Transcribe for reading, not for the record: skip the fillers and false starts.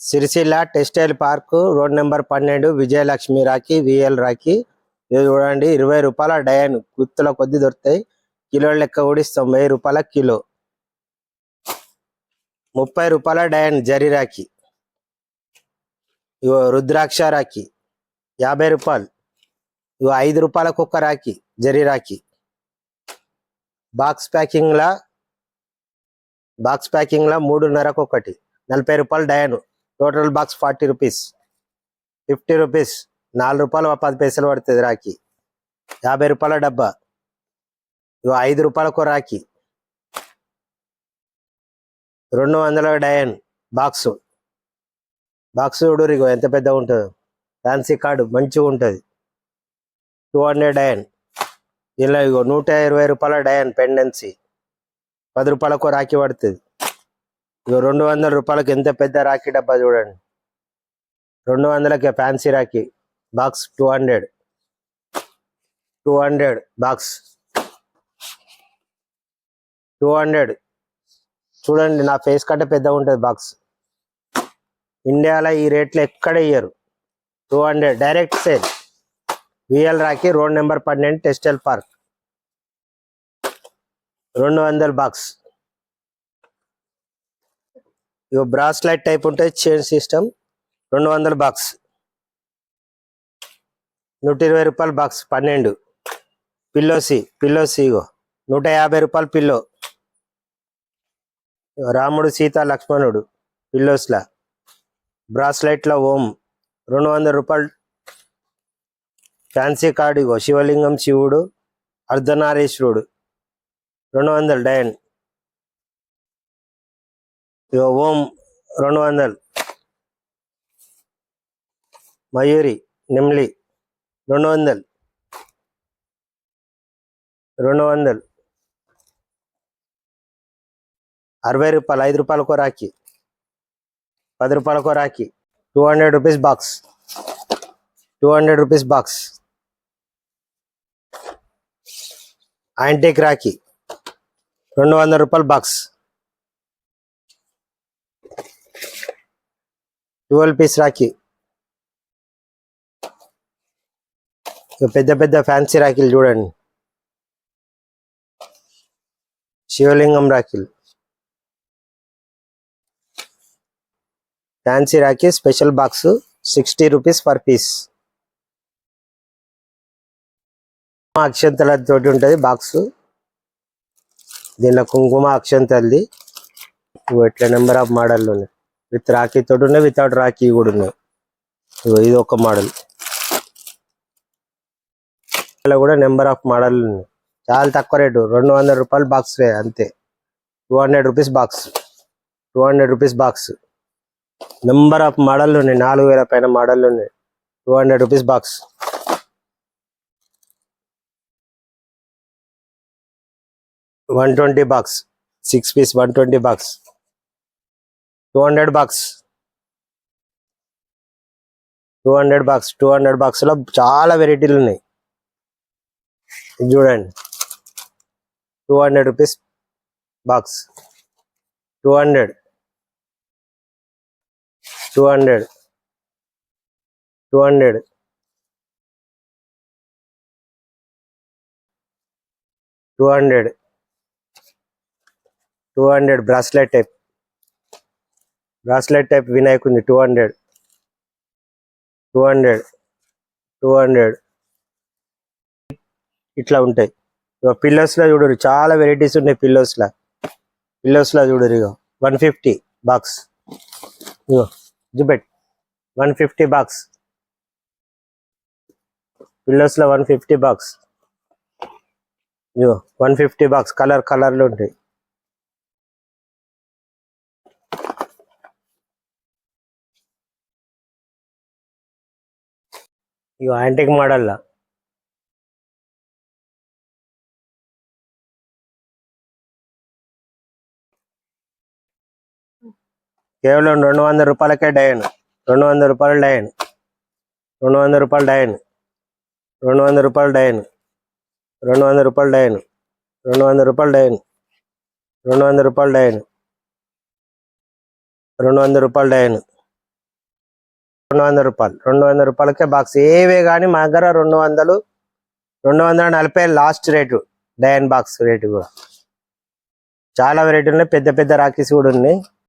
Sircilla textile park road number 12 Vijayalakshmi Rakhi VL Rakhi. ఇది చూడండి 20 రూపాయల డయన్ గుత్తుల కొద్ది దొరుకుతాయి. కిలో లెక్క కూడా ఇస్తాం. 1000 రూపాయల కిలో. 30 రూపాయల డయన్ జరీ రాఖీ. ఇగో రుద్రాక్ష రాఖీ 50 రూపాయలు. ఇగో 5 రూపాయలకు ఒక రాఖీ జరీ రాఖీ. బాక్స్ ప్యాకింగ్ లా 3.5కు ఒకటి 40 రూపాయలు డయన్. Total box 40 rupees. 50 రూపీస్ 4 రూపాయలు 10 పైసలు పడుతుంది రాఖీ. 50 రూపాయల డబ్బా. ఇగో 5 రూపాయలకు రాఖీ. 200 డయన్ బాక్స్. చూడు ఇగో ఎంత పెద్దగా ఉంటుందో. ఫ్యాన్సీ కార్డు మంచిగా ఉంటుంది. 200 డయన్. ఇలా ఇగో 120 రూపాయల డయన్ పెండెన్సీ. 10 రూపాయలకు రాఖీ పడుతుంది. ఇగో 200 రూపాయలకు ఎంత పెద్ద రాఖీ డబ్బా చూడండి. 200కి ఫ్యాన్సీ రాఖీ బాక్స్. 200 బాక్స్. 200 చూడండి. నా ఫేస్ కంటే పెద్దగా ఉంటుంది బాక్స్. ఇండియాలో ఈ రేట్లు ఎక్కడ ఇయ్యరు. 200 direct sale. VL rakhi road number 12 textile park. 200 box. ఇగో బ్రాస్లైట్ టైప్ ఉంటుంది చైన్ సిస్టమ్. 200 బాక్స్. 120 రూపాయలు బాక్స్ 12. పిల్లోసి ఇగో 150 రూపాయలు పిల్లో. రాముడు సీత లక్ష్మణుడు పిల్లోస్లా. బ్రాస్లైట్ లో ఓం. 200 రూపాయలు. ఫ్యాన్సీ కార్డు ఇగో శివలింగం శివుడు అర్ధనారీశ్వరుడు. 200 డయన్. ఇగో ఓం 200. మయూరి నెమ్లి 200. 60 రూపాయలు. 5 రూపాయలకు రాఖీ. 10 రూపాయలకు Rakhi. 200 rupees box. 200 rupees box. Antique Rakhi 200 రూపాయలు బాక్స్. 12 పీస్ రాఖీ. పెద్ద పెద్ద ఫ్యాన్సీ రాఖీలు చూడండి. శివలింగం రాఖీలు. Fancy rakhi special box 60 rupees per piece. అక్షంతలతోటి ఉంటుంది బాక్స్. దీనిలో కుంకుమ అక్షంతలది. ఇట్లా నెంబర్ ఆఫ్ మోడల్ ఉన్నాయి. విత్ రాఖీ తోటి ఉన్నాయి, వితౌట్ రాఖీ కూడా ఉన్నాయి. ఇది ఒక మోడల్. ఇలా కూడా నెంబర్ ఆఫ్ మోడల్ ఉన్నాయి. చాలా తక్కువ రేటు. 200 రూపాయలు బాక్స్ అంతే. 200 rupees box. 200 rupees box. Number of model ఉన్నాయి. 4000 పైన మోడల్ ఉన్నాయి. 200 rupees box. 120 box. 6 piece 120 box. 200 box. 200 box. 200 box లో చాలా వెరైటీలు ఉన్నాయి. చూడండి 200 రూపీస్ బాక్స్. 200 200 200 200 200 బ్రాస్లెట్ టైప్ వినాయకుంది. 200 200 200 ఇట్లా ఉంటాయి. పిల్లోస్ లో చూడరు చాలా వెరైటీస్ ఉన్నాయి. పిల్లోస్ లో చూడరు. ఇగో 150 బాక్స్. ఇగో జుబెట్ 150 బాక్స్. పిల్లోస్ లో 150 బాక్స్. ఇగో 150 బాక్స్. కలర్లు ఉంటాయి. ఇగో యాంటిక్ మోడల్ లా కేవలం 200 రూపాయలకే డయన్. 200 రూపాయలు డయన్. 200 రూపాయలు డయన్. 200 రూపాయలు డయన్. 200 రూపాయలు డయన్. 200 రూపాయలు డయన్. 200 రూపాయలు డయన్. 200 రూపాయలు డయన్. 200 రూపాయలు 200 రూపాయలకే బాక్స్. ఏవే కానీ మా దగ్గర 200 240 లాస్ట్ రేటు. డయన్ బాక్స్ రేటు కూడా చాలా వెరైటీ ఉన్నాయి. పెద్ద పెద్ద రాఖీస్ కూడా ఉన్నాయి.